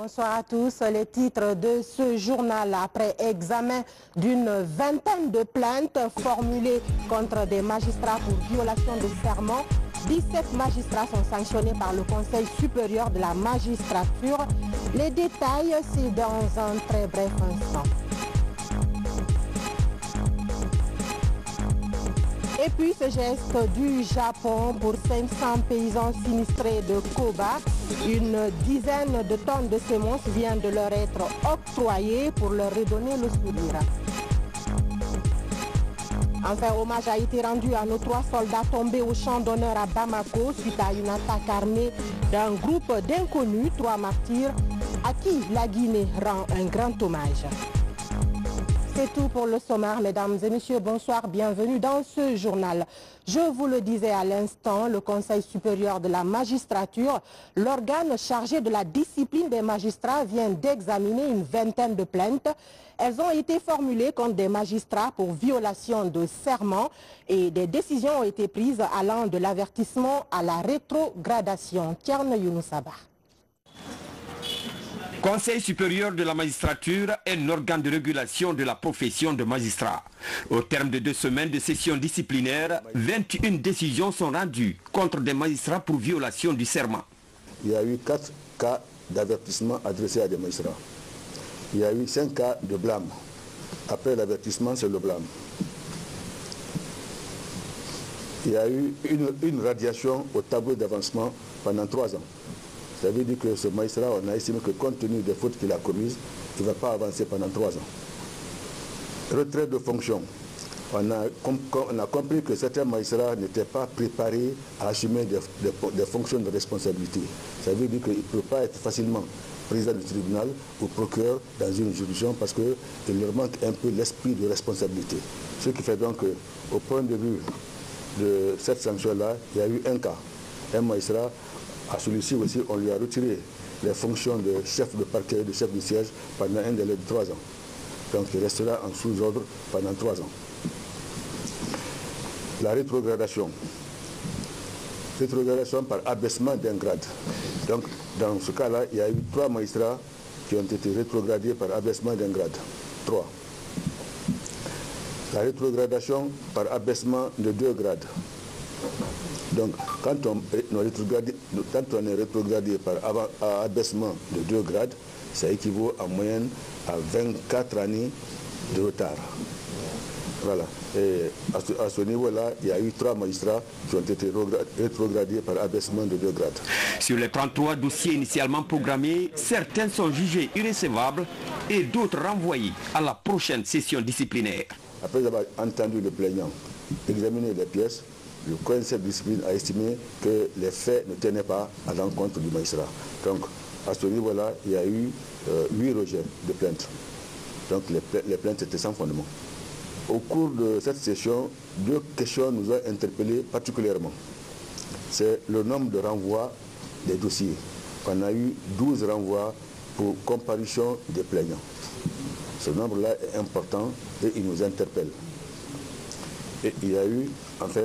Bonsoir à tous. Les titres de ce journal. Après examen d'une vingtaine de plaintes formulées contre des magistrats pour violation de serment, 17 magistrats sont sanctionnés par le Conseil supérieur de la magistrature. Les détails, c'est dans un très bref instant. Et puis ce geste du Japon pour 500 paysans sinistrés de Koba. Une dizaine de tonnes de semences vient de leur être octroyées pour leur redonner le sourire. Enfin, hommage a été rendu à nos 3 soldats tombés au champ d'honneur à Bamako suite à une attaque armée d'un groupe d'inconnus, 3 martyrs, à qui la Guinée rend un grand hommage. C'est tout pour le sommaire, mesdames et messieurs. Bonsoir, bienvenue dans ce journal. Je vous le disais à l'instant, le Conseil supérieur de la magistrature, l'organe chargé de la discipline des magistrats, vient d'examiner une vingtaine de plaintes. Elles ont été formulées contre des magistrats pour violation de serment et des décisions ont été prises allant de l'avertissement à la rétrogradation. Tierne Younoussaba. Conseil supérieur de la magistrature est un organe de régulation de la profession de magistrat. Au terme de 2 semaines de session disciplinaire, 21 décisions sont rendues contre des magistrats pour violation du serment. Il y a eu 4 cas d'avertissement adressés à des magistrats. Il y a eu 5 cas de blâme. Après l'avertissement, c'est le blâme. Il y a eu une radiation au tableau d'avancement pendant 3 ans. Ça veut dire que ce magistrat, on a estimé que compte tenu des fautes qu'il a commises, il ne va pas avancer pendant 3 ans. Retrait de fonction. On a compris que certains magistrats n'étaient pas préparés à assumer des fonctions de responsabilité. Ça veut dire qu'il ne peut pas être facilement président du tribunal ou procureur dans une juridiction parce qu'il leur manque un peu l'esprit de responsabilité. Ce qui fait donc qu'au point de vue de cette sanction-là, il y a eu un cas. Un magistrat, à celui-ci aussi, on lui a retiré les fonctions de chef de parquet, de chef de siège pendant un délai de 3 ans. Donc il restera en sous-ordre pendant 3 ans. La rétrogradation. Rétrogradation par abaissement d'un grade. Donc dans ce cas-là, il y a eu 3 magistrats qui ont été rétrogradés par abaissement d'un grade. 3. La rétrogradation par abaissement de 2 grades. Donc, quand on est rétrogradé par abaissement de 2 grades, ça équivaut en moyenne à 24 années de retard. Voilà. Et à ce niveau-là, il y a eu 3 magistrats qui ont été rétrogradés par abaissement de 2 grades. Sur les 33 dossiers initialement programmés, certains sont jugés irrécevables et d'autres renvoyés à la prochaine session disciplinaire. Après avoir entendu le plaignant examiner les pièces, le conseil de discipline a estimé que les faits ne tenaient pas à l'encontre du magistrat. Donc, à ce niveau-là, il y a eu 8 rejets de plaintes. Donc, les plaintes étaient sans fondement. Au cours de cette session, 2 questions nous ont interpellés particulièrement. C'est le nombre de renvois des dossiers. On a eu 12 renvois pour comparution des plaignants. Ce nombre-là est important et il nous interpelle. Et il y a eu, enfin,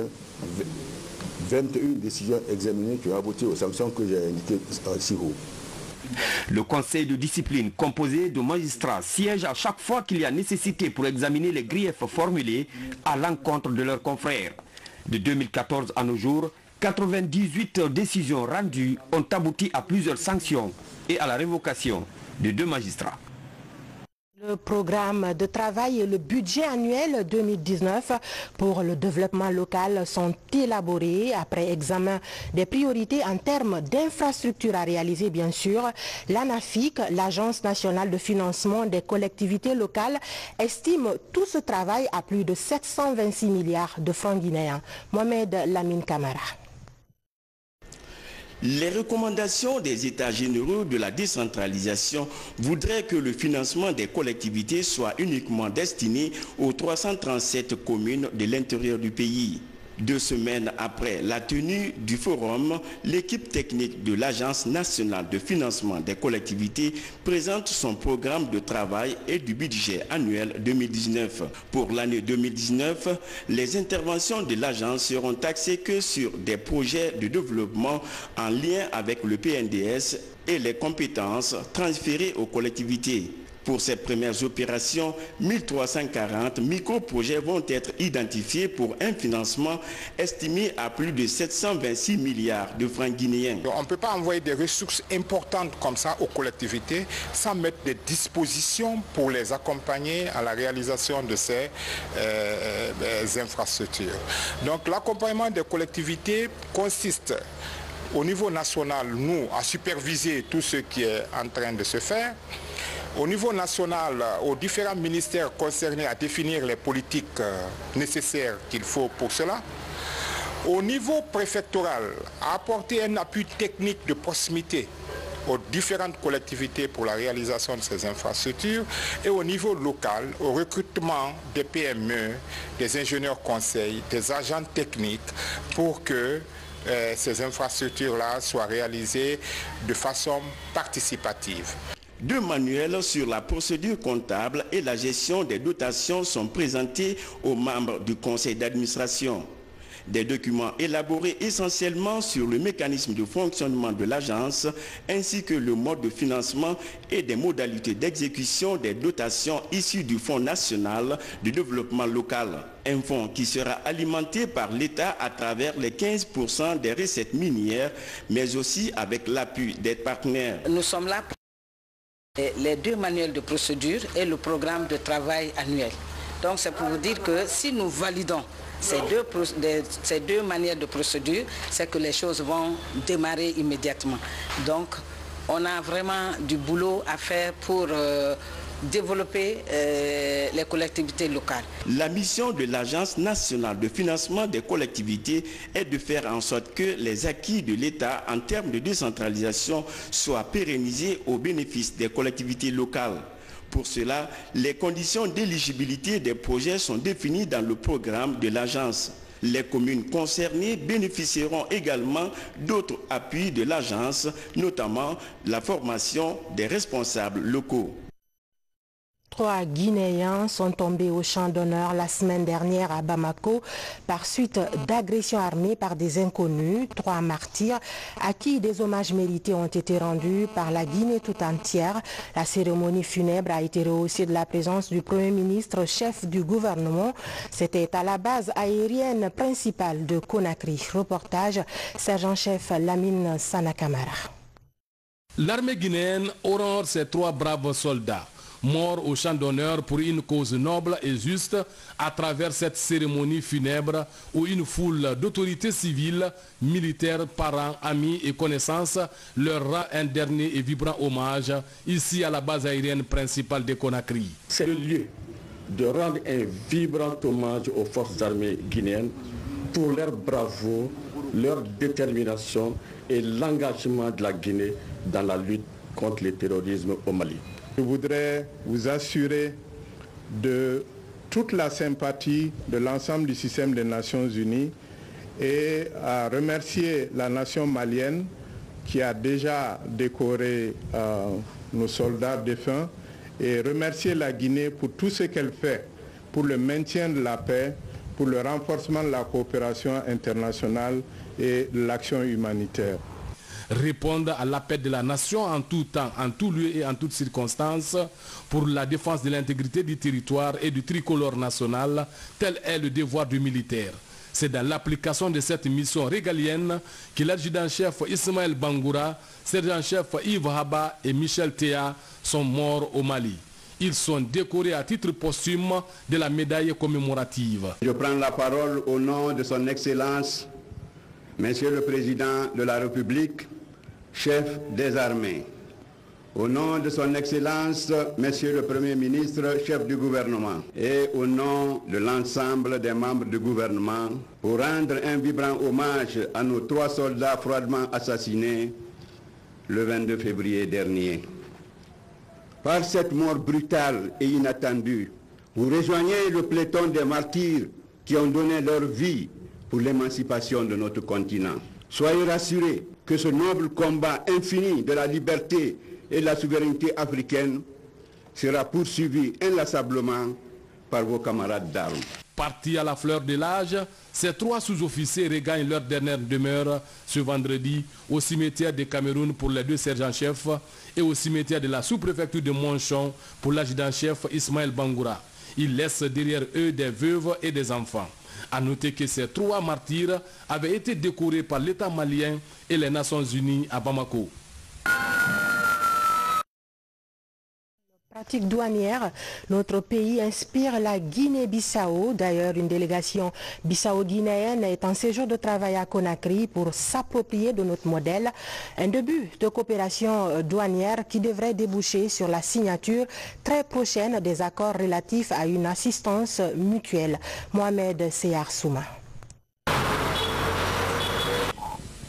21 décisions examinées qui ont abouti aux sanctions que j'ai indiquées si haut. Le conseil de discipline composé de magistrats siège à chaque fois qu'il y a nécessité pour examiner les griefs formulés à l'encontre de leurs confrères. De 2014 à nos jours, 98 décisions rendues ont abouti à plusieurs sanctions et à la révocation de 2 magistrats. Le programme de travail et le budget annuel 2019 pour le développement local sont élaborés après examen des priorités en termes d'infrastructures à réaliser, bien sûr. L'ANAFIC, l'Agence nationale de financement des collectivités locales, estime tout ce travail à plus de 726 milliards de francs guinéens. Mohamed Lamine Camara. Les recommandations des États généraux de la décentralisation voudraient que le financement des collectivités soit uniquement destiné aux 337 communes de l'intérieur du pays. 2 semaines après la tenue du forum, l'équipe technique de l'Agence nationale de financement des collectivités présente son programme de travail et du budget annuel 2019. Pour l'année 2019, les interventions de l'agence seront axées que sur des projets de développement en lien avec le PNDS et les compétences transférées aux collectivités. Pour ces premières opérations, 1340 micro-projets vont être identifiés pour un financement estimé à plus de 726 milliards de francs guinéens. On ne peut pas envoyer des ressources importantes comme ça aux collectivités sans mettre des dispositions pour les accompagner à la réalisation de ces infrastructures. Donc l'accompagnement des collectivités consiste au niveau national, nous, à superviser tout ce qui est en train de se faire. Au niveau national, aux différents ministères concernés à définir les politiques nécessaires qu'il faut pour cela. Au niveau préfectoral, à apporter un appui technique de proximité aux différentes collectivités pour la réalisation de ces infrastructures. Et au niveau local, au recrutement des PME, des ingénieurs conseils, des agents techniques pour que ces infrastructures-là soient réalisées de façon participative. 2 manuels sur la procédure comptable et la gestion des dotations sont présentés aux membres du conseil d'administration. Des documents élaborés essentiellement sur le mécanisme de fonctionnement de l'agence ainsi que le mode de financement et des modalités d'exécution des dotations issues du Fonds national de développement local. Un fonds qui sera alimenté par l'État à travers les 15% des recettes minières, mais aussi avec l'appui des partenaires. Nous sommes là pour les 2 manuels de procédure et le programme de travail annuel. Donc c'est pour vous dire que si nous validons ces deux manières de procédure, c'est que les choses vont démarrer immédiatement. Donc on a vraiment du boulot à faire pour développer les collectivités locales. La mission de l'Agence nationale de financement des collectivités est de faire en sorte que les acquis de l'État en termes de décentralisation soient pérennisés au bénéfice des collectivités locales. Pour cela, les conditions d'éligibilité des projets sont définies dans le programme de l'agence. Les communes concernées bénéficieront également d'autres appuis de l'agence, notamment la formation des responsables locaux. 3 Guinéens sont tombés au champ d'honneur la semaine dernière à Bamako par suite d'agressions armées par des inconnus. 3 martyrs à qui des hommages mérités ont été rendus par la Guinée tout entière. La cérémonie funèbre a été rehaussée de la présence du Premier ministre, chef du gouvernement. C'était à la base aérienne principale de Conakry. Reportage, sergent-chef Lamine Sanakamara. L'armée guinéenne honore ses 3 braves soldats, morts au champ d'honneur pour une cause noble et juste à travers cette cérémonie funèbre où une foule d'autorités civiles, militaires, parents, amis et connaissances leur rend un dernier et vibrant hommage ici à la base aérienne principale de Conakry. C'est le lieu de rendre un vibrant hommage aux forces armées guinéennes pour leur bravoure, leur détermination et l'engagement de la Guinée dans la lutte contre le terrorisme au Mali. Je voudrais vous assurer de toute la sympathie de l'ensemble du système des Nations Unies et à remercier la nation malienne qui a déjà décoré nos soldats défunts et remercier la Guinée pour tout ce qu'elle fait pour le maintien de la paix, pour le renforcement de la coopération internationale et de l'action humanitaire. Répondre à l'appel de la nation en tout temps, en tout lieu et en toutes circonstances pour la défense de l'intégrité du territoire et du tricolore national, tel est le devoir du militaire. C'est dans l'application de cette mission régalienne que l'adjudant-chef Ismaël Bangoura, sergent-chef Yves Haba et Michel Théa sont morts au Mali. Ils sont décorés à titre posthume de la médaille commémorative. Je prends la parole au nom de son Excellence, Monsieur le Président de la République, chef des armées. Au nom de son Excellence, Monsieur le Premier ministre, chef du gouvernement, et au nom de l'ensemble des membres du gouvernement, pour rendre un vibrant hommage à nos 3 soldats froidement assassinés le 22 février dernier. Par cette mort brutale et inattendue, vous rejoignez le peloton des martyrs qui ont donné leur vie pour l'émancipation de notre continent. Soyez rassurés que ce noble combat infini de la liberté et de la souveraineté africaine sera poursuivi inlassablement par vos camarades d'armes. Partis à la fleur de l'âge, ces 3 sous-officiers regagnent leur dernière demeure ce vendredi au cimetière de Cameroun pour les 2 sergents-chefs et au cimetière de la sous-préfecture de Monchon pour l'adjudant-chef Ismaël Bangoura. Ils laissent derrière eux des veuves et des enfants. A noter que ces 3 martyrs avaient été décorés par l'État malien et les Nations Unies à Bamako. Pratique douanière, notre pays inspire la Guinée-Bissau. D'ailleurs, une délégation bissau-guinéenne est en séjour de travail à Conakry pour s'approprier de notre modèle. Un début de coopération douanière qui devrait déboucher sur la signature très prochaine des accords relatifs à une assistance mutuelle. Mohamed Seyar Souma.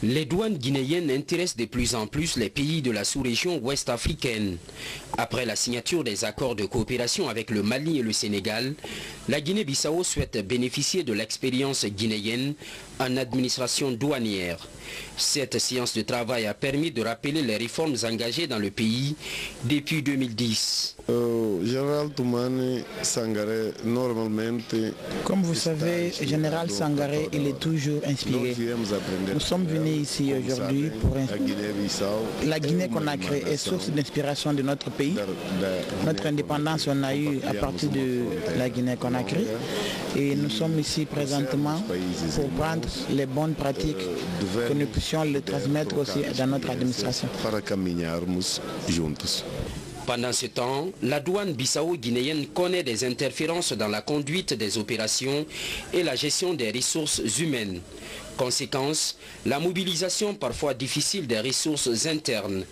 Les douanes guinéennes intéressent de plus en plus les pays de la sous-région ouest africaine. Après la signature des accords de coopération avec le Mali et le Sénégal, la Guinée-Bissau souhaite bénéficier de l'expérience guinéenne en administration douanière. Cette séance de travail a permis de rappeler les réformes engagées dans le pays depuis 2010. Général Toumani Sangaré, normalement... Comme vous savez, Général Sangaré, il est toujours inspiré. Nous sommes venus ici aujourd'hui pour la Guinée-Conakry est source d'inspiration de notre pays. Notre indépendance, on a eu à partir de la Guinée-Conakry. Et nous sommes ici présentement pour prendre les bonnes pratiques que nous puissions les transmettre aussi dans notre administration. Pendant ce temps, la douane bissau-guinéenne connaît des interférences dans la conduite des opérations et la gestion des ressources humaines. Conséquence, la mobilisation parfois difficile des ressources internes.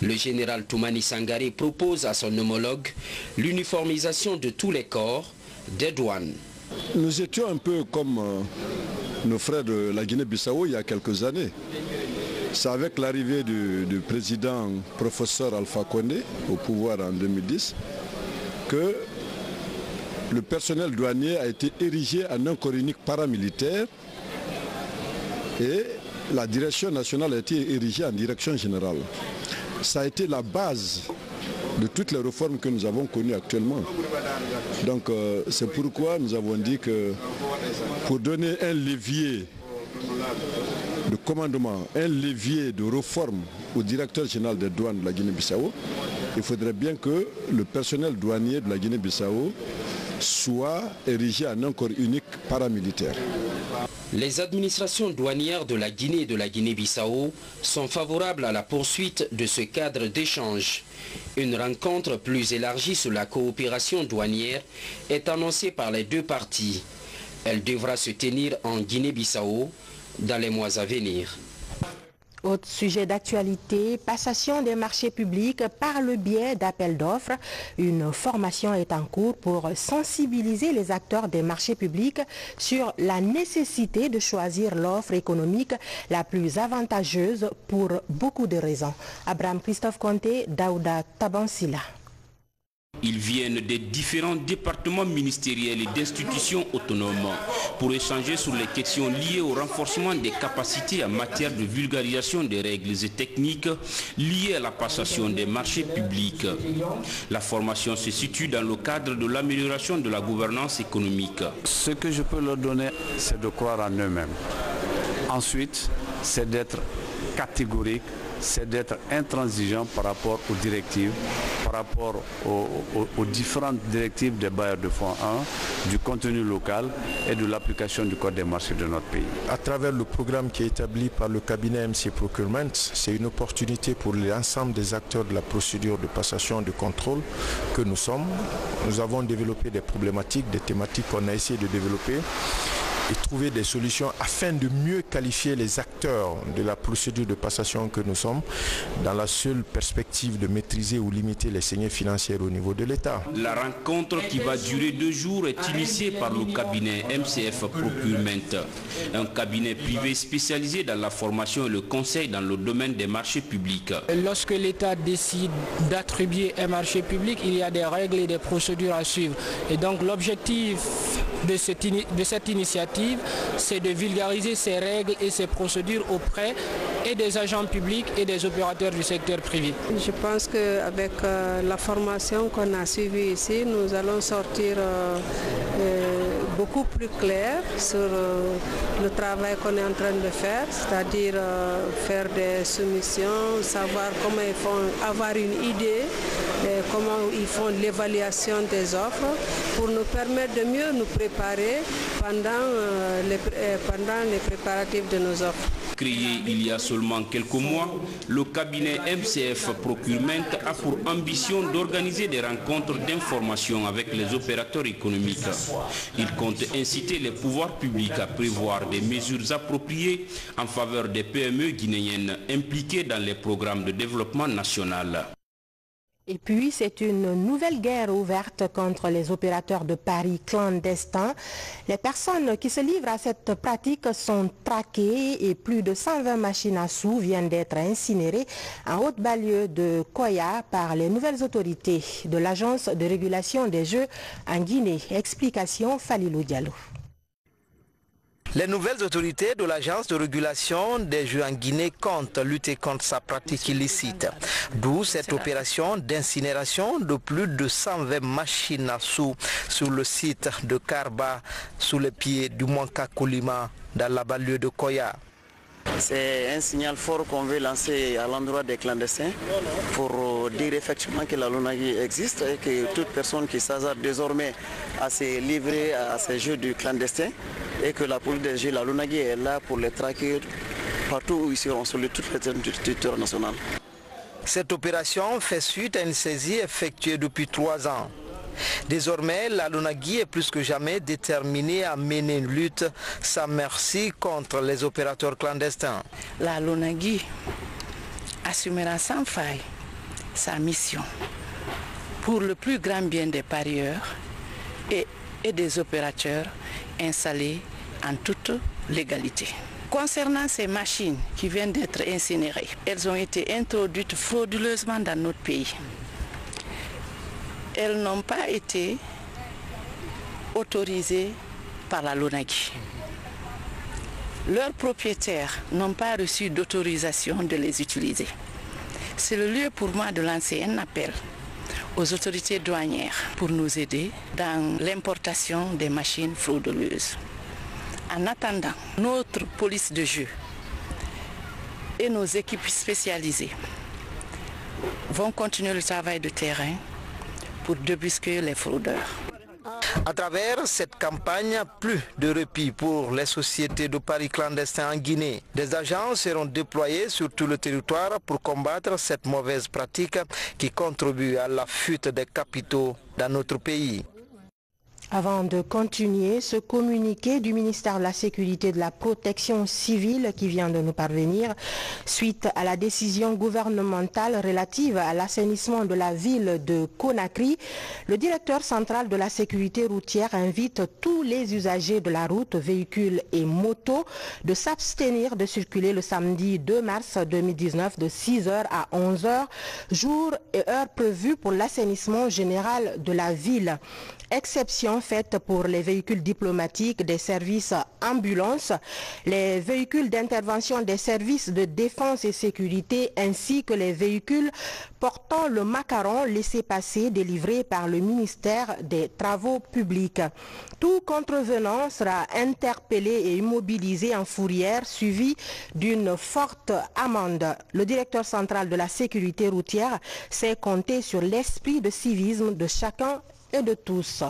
Le général Toumani Sangaré propose à son homologue l'uniformisation de tous les corps des douanes. Nous étions un peu comme nos frères de la Guinée-Bissau il y a quelques années. C'est avec l'arrivée du président professeur Alpha Condé au pouvoir en 2010 que le personnel douanier a été érigé en un corps unique paramilitaire et la direction nationale a été érigée en direction générale. Ça a été la base de toutes les réformes que nous avons connues actuellement. Donc c'est pourquoi nous avons dit que pour donner un levier de commandement, un levier de réforme au directeur général des douanes de la Guinée-Bissau, il faudrait bien que le personnel douanier de la Guinée-Bissau soit érigé en un corps unique paramilitaire. Les administrations douanières de la Guinée et de la Guinée-Bissau sont favorables à la poursuite de ce cadre d'échange. Une rencontre plus élargie sur la coopération douanière est annoncée par les 2 parties. Elle devra se tenir en Guinée-Bissau dans les mois à venir. Autre sujet d'actualité, passation des marchés publics par le biais d'appels d'offres. Une formation est en cours pour sensibiliser les acteurs des marchés publics sur la nécessité de choisir l'offre économique la plus avantageuse pour beaucoup de raisons. Abraham Christophe Conté, Daouda Tabansila. Ils viennent des différents départements ministériels et d'institutions autonomes pour échanger sur les questions liées au renforcement des capacités en matière de vulgarisation des règles et techniques liées à la passation des marchés publics. La formation se situe dans le cadre de l'amélioration de la gouvernance économique. Ce que je peux leur donner, c'est de croire en eux-mêmes. Ensuite, c'est d'être catégorique, c'est d'être intransigeant par rapport aux directives, par rapport aux différentes directives des bailleurs de fonds 1, du contenu local et de l'application du code des marchés de notre pays. À travers le programme qui est établi par le cabinet MC Procurement, c'est une opportunité pour l'ensemble des acteurs de la procédure de passation de contrôle que nous sommes. Nous avons développé des problématiques, des thématiques qu'on a essayé de développer et trouver des solutions afin de mieux qualifier les acteurs de la procédure de passation que nous sommes dans la seule perspective de maîtriser ou limiter les saignées financières au niveau de l'État. La rencontre qui va durer 2 jours est initiée par le cabinet MCF Procurement, un cabinet privé spécialisé dans la formation et le conseil dans le domaine des marchés publics. Lorsque l'État décide d'attribuer un marché public, il y a des règles et des procédures à suivre. Et donc l'objectif de cette initiative, c'est de vulgariser ces règles et ces procédures auprès et des agents publics et des opérateurs du secteur privé. Je pense qu'avec la formation qu'on a suivie ici, nous allons sortir beaucoup plus clair sur le travail qu'on est en train de faire, c'est-à-dire faire des soumissions, savoir comment ils font, avoir une idée, comment ils font l'évaluation des offres pour nous permettre de mieux nous préparer pendant les préparatifs de nos offres. Créé il y a seulement quelques mois, le cabinet MCF Procurement a pour ambition d'organiser des rencontres d'information avec les opérateurs économiques. Il compte inciter les pouvoirs publics à prévoir des mesures appropriées en faveur des PME guinéennes impliquées dans les programmes de développement national. Et puis, c'est une nouvelle guerre ouverte contre les opérateurs de paris clandestins. Les personnes qui se livrent à cette pratique sont traquées et plus de 120 machines à sous viennent d'être incinérées en haute banlieue de Koya par les nouvelles autorités de l'Agence de régulation des jeux en Guinée. Explication Falilou Diallo. Les nouvelles autorités de l'Agence de régulation des jeux en Guinée comptent lutter contre sa pratique illicite. D'où cette opération d'incinération de plus de 120 machines à sous sur le site de Karba, sous les pieds du Mwanka Kolima, dans la banlieue de Koya. C'est un signal fort qu'on veut lancer à l'endroit des clandestins pour dire effectivement que la Lunagui existe et que toute personne qui s'hasarde désormais à se livrer à ces jeux du clandestin et que la police des jeux, la Lunagui est là pour les traquer partout où ils seront sur tout le territoire national. Cette opération fait suite à une saisie effectuée depuis 3 ans. Désormais, la Lunagui est plus que jamais déterminée à mener une lutte sans merci contre les opérateurs clandestins. La Lunagui assumera sans faille sa mission pour le plus grand bien des parieurs et des opérateurs installés en toute légalité. Concernant ces machines qui viennent d'être incinérées, elles ont été introduites frauduleusement dans notre pays. Elles n'ont pas été autorisées par la Lunagui. Leurs propriétaires n'ont pas reçu d'autorisation de les utiliser. C'est le lieu pour moi de lancer un appel aux autorités douanières pour nous aider dans l'importation des machines frauduleuses. En attendant, notre police de jeu et nos équipes spécialisées vont continuer le travail de terrain pour débusquer les fraudeurs. À travers cette campagne, plus de répit pour les sociétés de paris clandestins en Guinée. Des agents seront déployés sur tout le territoire pour combattre cette mauvaise pratique qui contribue à la fuite des capitaux dans notre pays. Avant de continuer, ce communiqué du ministère de la Sécurité et de la Protection civile qui vient de nous parvenir, suite à la décision gouvernementale relative à l'assainissement de la ville de Conakry, le directeur central de la sécurité routière invite tous les usagers de la route, véhicules et motos, de s'abstenir de circuler le samedi 2 mars 2019 de 6h à 11h, jour et heure prévus pour l'assainissement général de la ville. Exception faite pour les véhicules diplomatiques des services ambulances, les véhicules d'intervention des services de défense et sécurité ainsi que les véhicules portant le macaron laissez-passer délivré par le ministère des Travaux publics. Tout contrevenant sera interpellé et immobilisé en fourrière suivi d'une forte amende. Le directeur central de la sécurité routière sait compter sur l'esprit de civisme de chacun et de tous.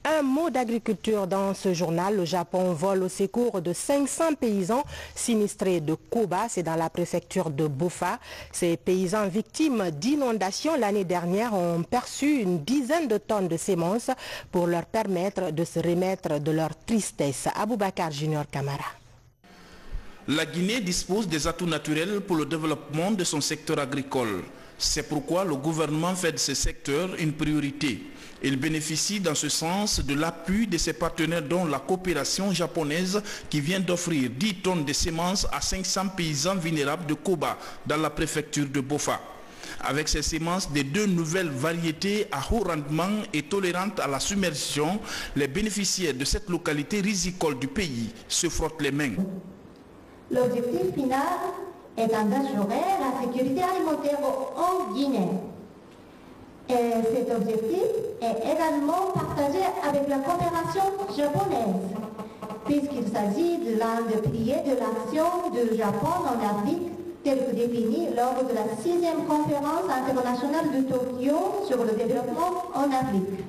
Un mot d'agriculture dans ce journal. Le Japon vole au secours de 500 paysans sinistrés de Koba, c'est dans la préfecture de Bofa. Ces paysans victimes d'inondations l'année dernière ont perçu une dizaine de tonnes de semences pour leur permettre de se remettre de leur tristesse. Aboubakar Junior Camara. La Guinée dispose des atouts naturels pour le développement de son secteur agricole. C'est pourquoi le gouvernement fait de ce secteur une priorité. Il bénéficie dans ce sens de l'appui de ses partenaires dont la coopération japonaise qui vient d'offrir 10 tonnes de semences à 500 paysans vulnérables de Koba dans la préfecture de Bofa. Avec ces semences des 2 nouvelles variétés à haut rendement et tolérantes à la submersion, les bénéficiaires de cette localité risicole du pays se frottent les mains. L'objectif final est d'assurer la sécurité alimentaire en Guinée. Et cet objectif est également partagé avec la coopération japonaise, puisqu'il s'agit de l'un des piliers de l'action du Japon en Afrique, tel que défini lors de la 6e conférence internationale de Tokyo sur le développement en Afrique.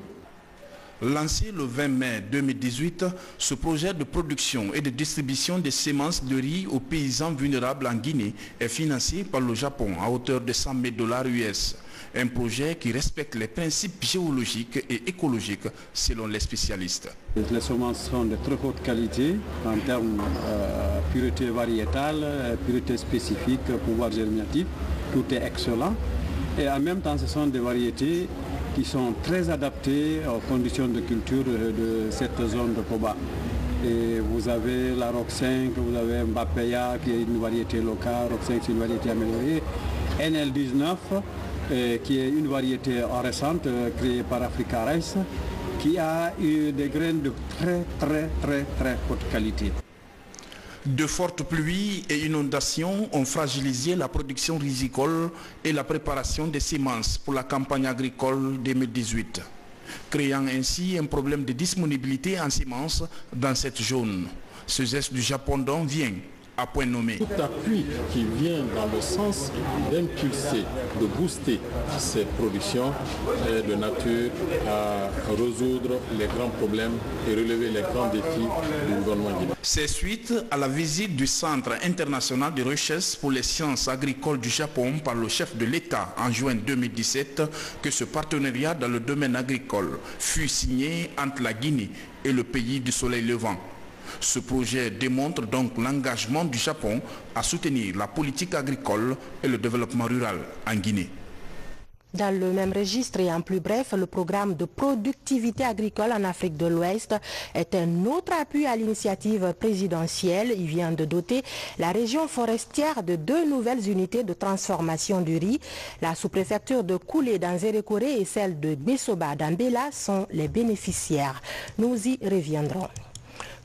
Lancé le 20 mai 2018, ce projet de production et de distribution des semences de riz aux paysans vulnérables en Guinée est financé par le Japon à hauteur de $100 000 US. Un projet qui respecte les principes géologiques et écologiques selon les spécialistes. Les semences sont de très haute qualité en termes de pureté variétale, pureté spécifique, pouvoir germinatif. Tout est excellent. Et en même temps, ce sont des variétés qui sont très adaptées aux conditions de culture de cette zone de Koba. Et vous avez la Rock 5, vous avez Mbapeya qui est une variété locale, Rock 5 c'est une variété améliorée, NL19 qui est une variété récente créée par Africa Rice qui a eu des graines de très haute qualité. De fortes pluies et inondations ont fragilisé la production risicole et la préparation des semences pour la campagne agricole 2018, créant ainsi un problème de disponibilité en semences dans cette zone. Ce geste du Japon donc vient à point nommé. Tout appui qui vient dans le sens d'impulser, de booster ces productions est de nature à résoudre les grands problèmes et relever les grands défis du gouvernement guinéen. C'est suite à la visite du Centre international de recherche pour les sciences agricoles du Japon par le chef de l'État en juin 2017 que ce partenariat dans le domaine agricole fut signé entre la Guinée et le pays du soleil levant. Ce projet démontre donc l'engagement du Japon à soutenir la politique agricole et le développement rural en Guinée. Dans le même registre et en plus bref, le programme de productivité agricole en Afrique de l'Ouest est un autre appui à l'initiative présidentielle. Il vient de doter la région forestière de 2 nouvelles unités de transformation du riz. La sous-préfecture de Koulé dans Zérékoré et celle de Bessoba dans Bela sont les bénéficiaires. Nous y reviendrons.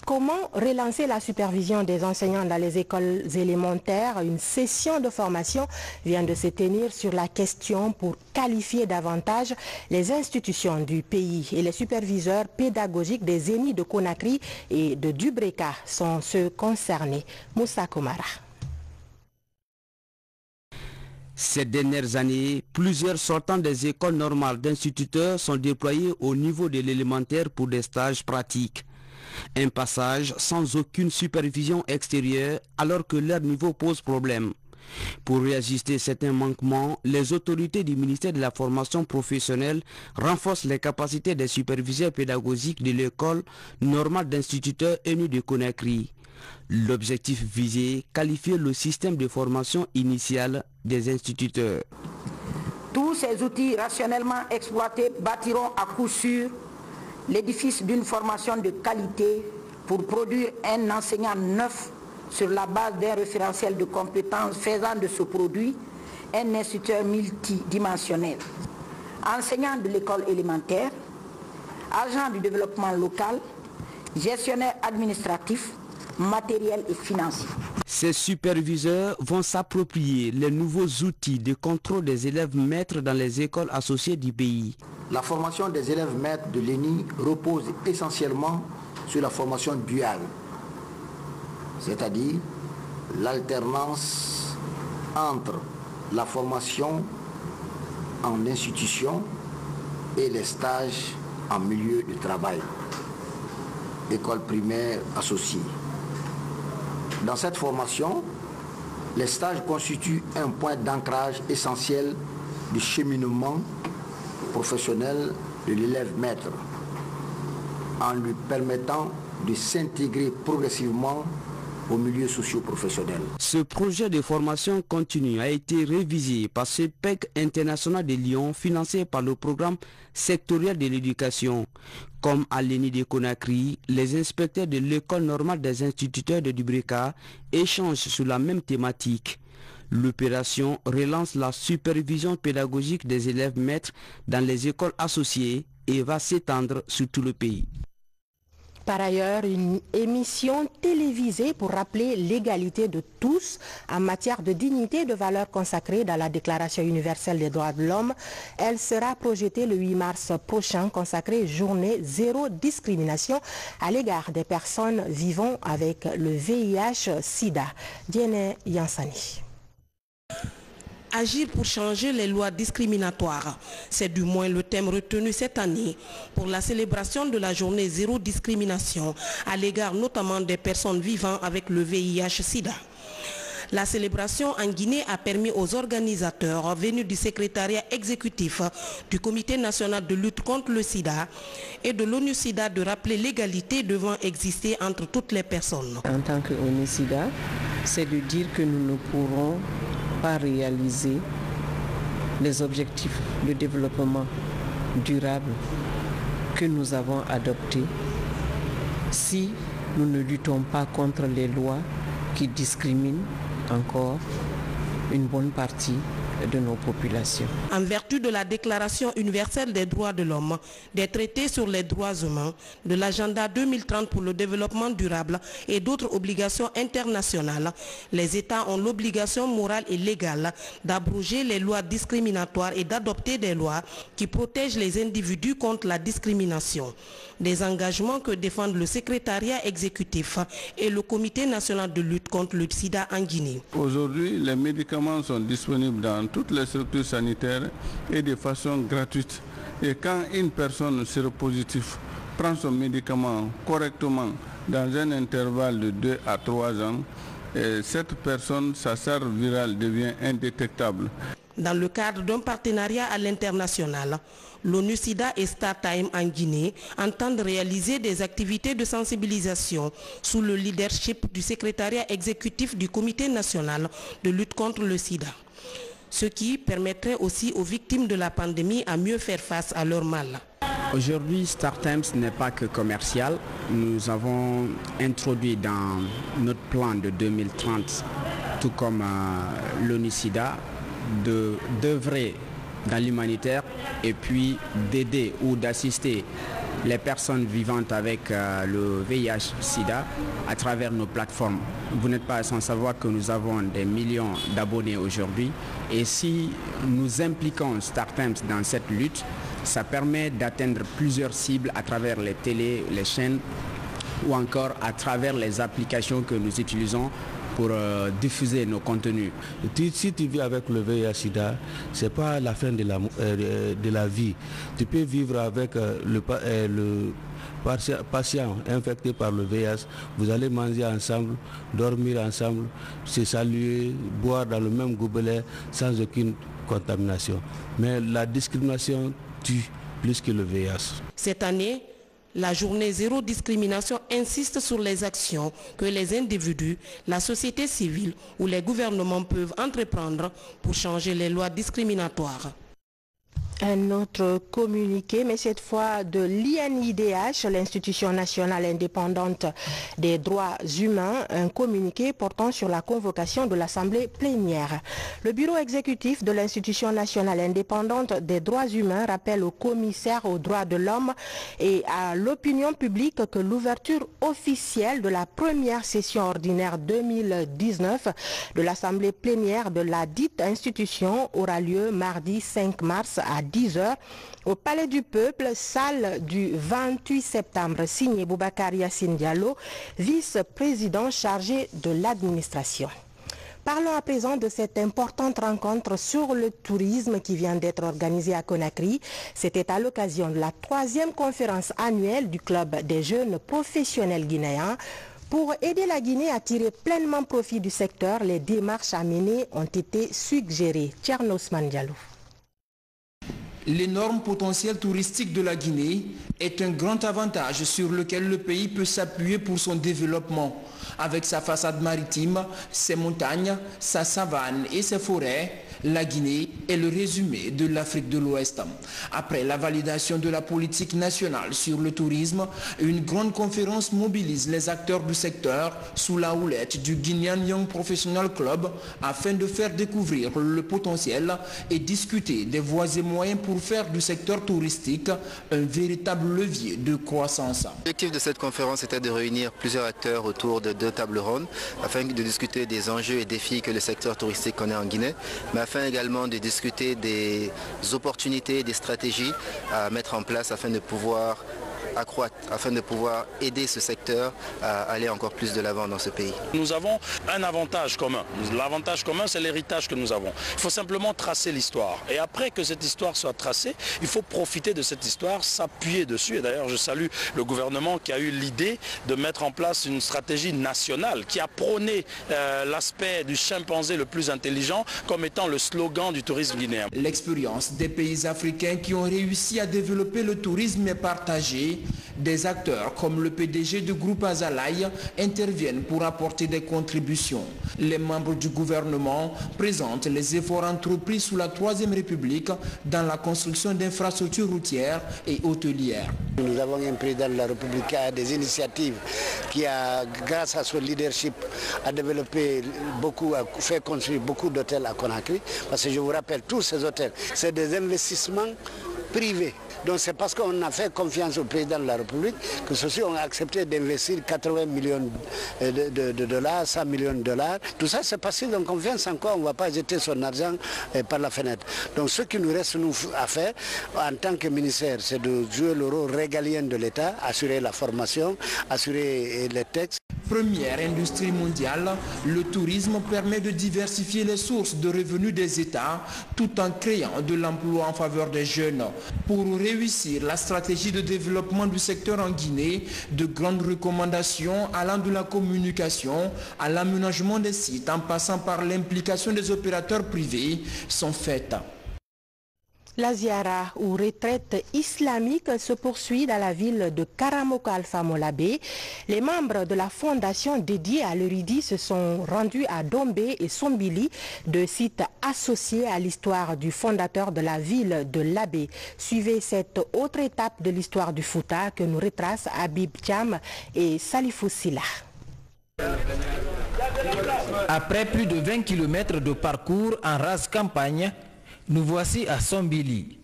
Comment relancer la supervision des enseignants dans les écoles élémentaires? Une session de formation vient de se tenir sur la question pour qualifier davantage les institutions du pays. Et les superviseurs pédagogiques des ENI de Conakry et de Dubreka sont ceux concernés. Moussa Komara. Ces dernières années, plusieurs sortants des écoles normales d'instituteurs sont déployés au niveau de l'élémentaire pour des stages pratiques. Un passage sans aucune supervision extérieure alors que leur niveau pose problème. Pour réajuster certains manquements, les autorités du ministère de la formation professionnelle renforcent les capacités des superviseurs pédagogiques de l'école normale d'instituteurs ENI de Conakry. L'objectif visé, qualifier le système de formation initiale des instituteurs. Tous ces outils rationnellement exploités bâtiront à coup sûr l'édifice d'une formation de qualité pour produire un enseignant neuf sur la base d'un référentiel de compétences faisant de ce produit un instituteur multidimensionnel. Enseignant de l'école élémentaire, agent du développement local, gestionnaire administratif, matériel et financier. Ces superviseurs vont s'approprier les nouveaux outils de contrôle des élèves maîtres dans les écoles associées du pays. La formation des élèves maîtres de l'ENI repose essentiellement sur la formation duale, c'est-à-dire l'alternance entre la formation en institution et les stages en milieu de travail, école primaire associée. Dans cette formation, les stages constituent un point d'ancrage essentiel du cheminement professionnel de l'élève maître, en lui permettant de s'intégrer progressivement au milieu socio-professionnel. Ce projet de formation continue a été révisé par ce PEC international de Lyon financé par le programme sectoriel de l'éducation. Comme à l'ENI de Conakry, les inspecteurs de l'école normale des instituteurs de Dubreka échangent sur la même thématique. L'opération relance la supervision pédagogique des élèves maîtres dans les écoles associées et va s'étendre sur tout le pays. Par ailleurs, une émission télévisée pour rappeler l'égalité de tous en matière de dignité et de valeur consacrée dans la Déclaration universelle des droits de l'homme. Elle sera projetée le 8 mars prochain, consacrée Journée zéro discrimination à l'égard des personnes vivant avec le VIH-Sida. Diene Yansani. Agir pour changer les lois discriminatoires, c'est du moins le thème retenu cette année pour la célébration de la journée zéro discrimination à l'égard notamment des personnes vivant avec le VIH-Sida. La célébration en Guinée a permis aux organisateurs venus du secrétariat exécutif du Comité national de lutte contre le sida et de l'ONU-SIDA de rappeler l'égalité devant exister entre toutes les personnes. En tant qu'ONU-SIDA, c'est de dire que nous ne pourrons pas réaliser les objectifs de développement durable que nous avons adoptés si nous ne luttons pas contre les lois qui discriminent encore une bonne partie de nos populations. En vertu de la Déclaration universelle des droits de l'homme, des traités sur les droits humains, de l'agenda 2030 pour le développement durable et d'autres obligations internationales, les États ont l'obligation morale et légale d'abroger les lois discriminatoires et d'adopter des lois qui protègent les individus contre la discrimination. Des engagements que défendent le secrétariat exécutif et le Comité national de lutte contre le sida en Guinée. Aujourd'hui, les médicaments sont disponibles dans toutes les structures sanitaires et de façon gratuite. Et quand une personne séropositive prend son médicament correctement dans un intervalle de 2 à 3 ans, cette personne, sa charge virale devient indétectable. Dans le cadre d'un partenariat à l'international, l'ONU-SIDA et StarTime en Guinée entendent réaliser des activités de sensibilisation sous le leadership du secrétariat exécutif du Comité national de lutte contre le sida, ce qui permettrait aussi aux victimes de la pandémie à mieux faire face à leur mal. Aujourd'hui, StarTime n'est pas que commercial. Nous avons introduit dans notre plan de 2030, tout comme l'ONU-SIDA, d'œuvrer dans l'humanitaire et puis d'aider ou d'assister les personnes vivantes avec le VIH-Sida à travers nos plateformes. Vous n'êtes pas sans savoir que nous avons des millions d'abonnés aujourd'hui et si nous impliquons StarTime dans cette lutte, ça permet d'atteindre plusieurs cibles à travers les télés, les chaînes ou encore à travers les applications que nous utilisons pour diffuser nos contenus. Si tu vis avec le VIH-Sida, ce n'est pas la fin de la vie. Tu peux vivre avec le patient infecté par le VIH, vous allez manger ensemble, dormir ensemble, se saluer, boire dans le même gobelet sans aucune contamination. Mais la discrimination tue plus que le VIH. Cette année, la journée zéro discrimination insiste sur les actions que les individus, la société civile ou les gouvernements peuvent entreprendre pour changer les lois discriminatoires. Un autre communiqué, mais cette fois de l'INIDH, l'Institution nationale indépendante des droits humains, un communiqué portant sur la convocation de l'Assemblée plénière. Le bureau exécutif de l'Institution nationale indépendante des droits humains rappelle au commissaire aux droits de l'homme et à l'opinion publique que l'ouverture officielle de la première session ordinaire 2019 de l'Assemblée plénière de la dite institution aura lieu mardi 5 mars à 10h au Palais du Peuple, salle du 28 septembre, signé Boubacar Yassine Diallo, vice-président chargé de l'administration. Parlons à présent de cette importante rencontre sur le tourisme qui vient d'être organisée à Conakry. C'était à l'occasion de la 3e conférence annuelle du Club des jeunes professionnels guinéens. Pour aider la Guinée à tirer pleinement profit du secteur, les démarches à mener ont été suggérées. Tcherno Ousmane Diallo. L'énorme potentiel touristique de la Guinée est un grand avantage sur lequel le pays peut s'appuyer pour son développement. Avec sa façade maritime, ses montagnes, sa savane et ses forêts, La Guinée est le résumé de l'Afrique de l'Ouest. Après la validation de la politique nationale sur le tourisme, une grande conférence mobilise les acteurs du secteur sous la houlette du Guinean Young Professional Club afin de faire découvrir le potentiel et discuter des voies et moyens pour faire du secteur touristique un véritable levier de croissance. L'objectif de cette conférence était de réunir plusieurs acteurs autour de 2 tables rondes afin de discuter des enjeux et défis que le secteur touristique connaît en Guinée, mais afin également de discuter des opportunités, des stratégies à mettre en place afin de pouvoir accroître, afin de pouvoir aider ce secteur à aller encore plus de l'avant dans ce pays. Nous avons un avantage commun. L'avantage commun, c'est l'héritage que nous avons. Il faut simplement tracer l'histoire. Et après que cette histoire soit tracée, il faut profiter de cette histoire, s'appuyer dessus. Et d'ailleurs, je salue le gouvernement qui a eu l'idée de mettre en place une stratégie nationale qui a prôné l'aspect du chimpanzé le plus intelligent comme étant le slogan du tourisme guinéen. L'expérience des pays africains qui ont réussi à développer le tourisme est partagée. Des acteurs comme le PDG du groupe Azalaï interviennent pour apporter des contributions. Les membres du gouvernement présentent les efforts entrepris sous la Troisième République dans la construction d'infrastructures routières et hôtelières. Nous avons un président de la République qui a des initiatives, qui a, grâce à son leadership, a développé beaucoup, a fait construire beaucoup d'hôtels à Conakry. Parce que je vous rappelle, tous ces hôtels, c'est des investissements privés. Donc c'est parce qu'on a fait confiance au président de la République que ceux-ci ont accepté d'investir 80 millions de dollars, 100 millions de dollars. Tout ça c'est parce qu'ils ont confiance encore, on ne va pas jeter son argent par la fenêtre. Donc ce qui nous reste nous à faire en tant que ministère, c'est de jouer le rôle régalien de l'État, assurer la formation, assurer les textes. Première industrie mondiale, le tourisme permet de diversifier les sources de revenus des États tout en créant de l'emploi en faveur des jeunes. Pour réussir la stratégie de développement du secteur en Guinée, de grandes recommandations allant de la communication à l'aménagement des sites en passant par l'implication des opérateurs privés sont faites. La ziara ou retraite islamique se poursuit dans la ville de Karamoko Alpha Molabé. Les membres de la fondation dédiée à l'Euridi se sont rendus à Dombé et Sombili, deux sites associés à l'histoire du fondateur de la ville de Labé. Suivez cette autre étape de l'histoire du Fouta que nous retrace Habib Thiam et Salifou Silla. Après plus de 20 km de parcours en rase campagne, nous voici à Sombili.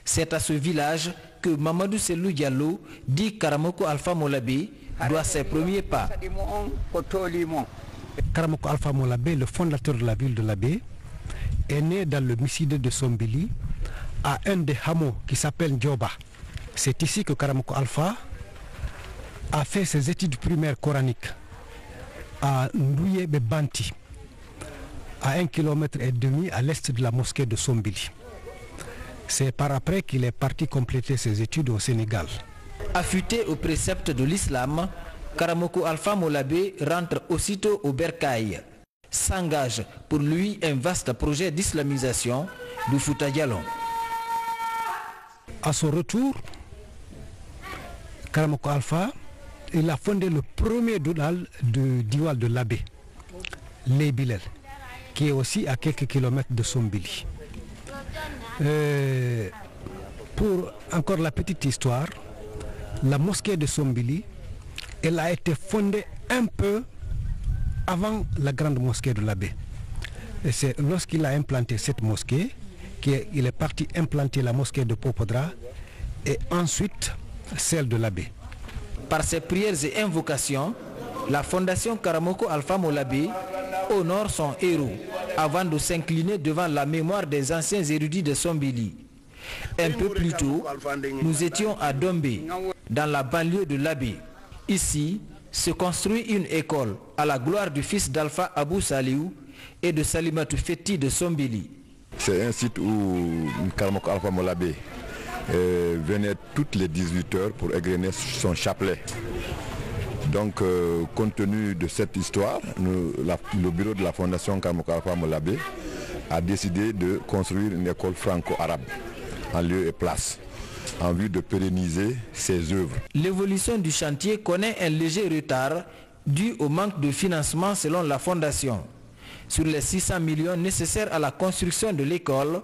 C'est à ce village que Mamadou Selou Diallo, dit Karamoko Alpha Molabé, doit ses premiers pas. Karamoko Alpha Molabé, le fondateur de la ville de Labé, est né dans le Misside de Sombili, à un des hameaux qui s'appelle Djoba. C'est ici que Karamoko Alpha a fait ses études primaires coraniques à Ndouye Bebanti, à 1,5 km à l'est de la mosquée de Sombili. C'est par après qu'il est parti compléter ses études au Sénégal. Affûté aux préceptes de l'islam, Karamoko Alpha Molabé rentre aussitôt au Bercail. S'engage pour lui un vaste projet d'islamisation du Fouta Djallon. À son retour, Karamoko Alpha, il a fondé le premier doudal de Diwal de Labé, Les Bilel, qui est aussi à quelques kilomètres de Sombili. Pour encore la petite histoire, la mosquée de Sombili, elle a été fondée un peu avant la grande mosquée de Labé. Et c'est lorsqu'il a implanté cette mosquée qu'il est parti implanter la mosquée de Popodra et ensuite celle de Labé. Par ses prières et invocations, la fondation Karamoko Alpha Molabé honore son héros avant de s'incliner devant la mémoire des anciens érudits de Sombili. Un peu plus tôt, nous étions à Dombé, dans la banlieue de Labé. Ici, se construit une école à la gloire du fils d'Alpha Abou Saliou et de Salimatou Feti de Sombili. C'est un site où Karamoko Alpha Molabé venait toutes les 18 heures pour égrener son chapelet. Donc, compte tenu de cette histoire, le bureau de la fondation Karamoko Alpha Molabé a décidé de construire une école franco-arabe en lieu et place, en vue de pérenniser ses œuvres. L'évolution du chantier connaît un léger retard dû au manque de financement selon la fondation. Sur les 600 millions nécessaires à la construction de l'école,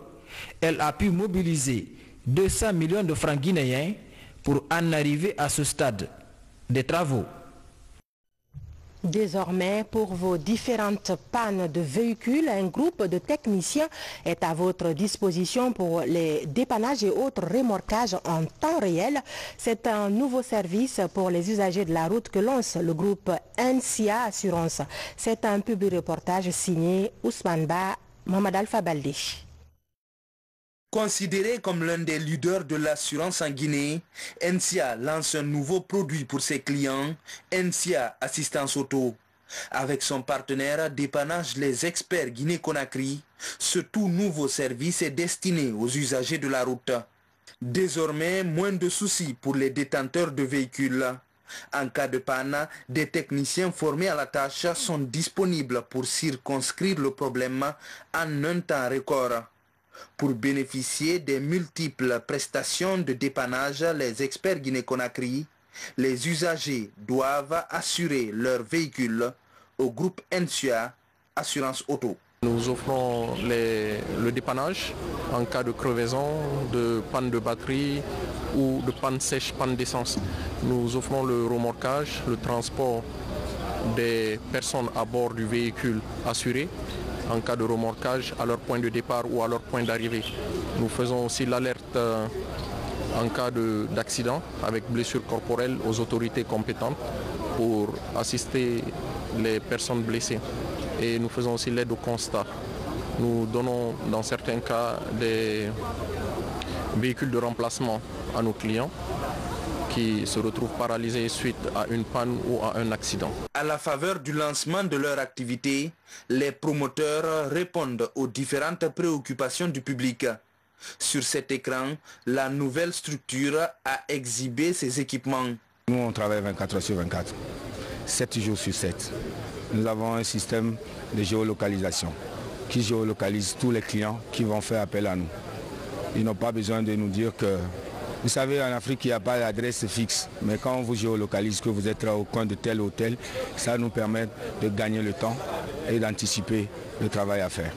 elle a pu mobiliser 200 millions de francs guinéens pour en arriver à ce stade des travaux. Désormais, pour vos différentes pannes de véhicules, un groupe de techniciens est à votre disposition pour les dépannages et autres remorquages en temps réel. C'est un nouveau service pour les usagers de la route que lance le groupe NCA Assurance. C'est un public reportage signé Ousmane Ba, Mohamed Alpha Baldé. Considéré comme l'un des leaders de l'assurance en Guinée, NCA lance un nouveau produit pour ses clients, NCA Assistance Auto. Avec son partenaire Dépannage les Experts Guinée-Conakry, ce tout nouveau service est destiné aux usagers de la route. Désormais, moins de soucis pour les détenteurs de véhicules. En cas de panne, des techniciens formés à la tâche sont disponibles pour circonscrire le problème en un temps record. Pour bénéficier des multiples prestations de dépannage, les experts Guinée-Conakry, les usagers doivent assurer leur véhicule au groupe NCA Assurance Auto. Nous offrons le dépannage en cas de crevaison, de panne de batterie ou de panne sèche, panne d'essence. Nous offrons le remorquage, le transport des personnes à bord du véhicule assuré en cas de remorquage à leur point de départ ou à leur point d'arrivée. Nous faisons aussi l'alerte en cas d'accident avec blessure corporelle aux autorités compétentes pour assister les personnes blessées. Et nous faisons aussi l'aide au constat. Nous donnons dans certains cas des véhicules de remplacement à nos clients qui se retrouvent paralysés suite à une panne ou à un accident. À la faveur du lancement de leur activité, les promoteurs répondent aux différentes préoccupations du public. Sur cet écran, la nouvelle structure a exhibé ses équipements. Nous, on travaille 24 heures sur 24, 7 jours sur 7. Nous avons un système de géolocalisation qui géolocalise tous les clients qui vont faire appel à nous. Ils n'ont pas besoin de nous dire que... Vous savez, en Afrique, il n'y a pas d'adresse fixe. Mais quand on vous géolocalise, que vous êtes au coin de tel hôtel, ça nous permet de gagner le temps et d'anticiper le travail à faire.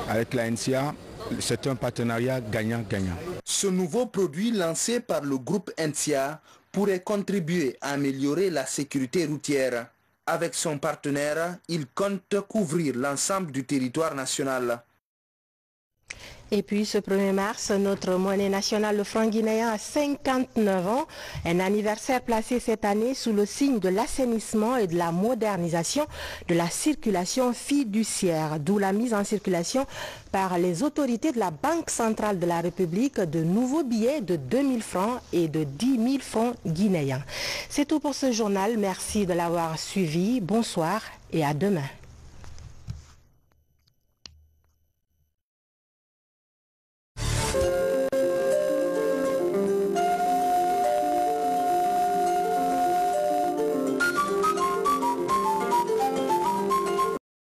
Avec la NCA, c'est un partenariat gagnant-gagnant. Ce nouveau produit lancé par le groupe NCA pourrait contribuer à améliorer la sécurité routière. Avec son partenaire, il compte couvrir l'ensemble du territoire national. Et puis ce 1er mars, notre monnaie nationale, le franc guinéen, a 59 ans. Un anniversaire placé cette année sous le signe de l'assainissement et de la modernisation de la circulation fiduciaire. D'où la mise en circulation par les autorités de la Banque centrale de la République de nouveaux billets de 2000 francs et de 10 000 francs guinéens. C'est tout pour ce journal. Merci de l'avoir suivi. Bonsoir et à demain. Thank you.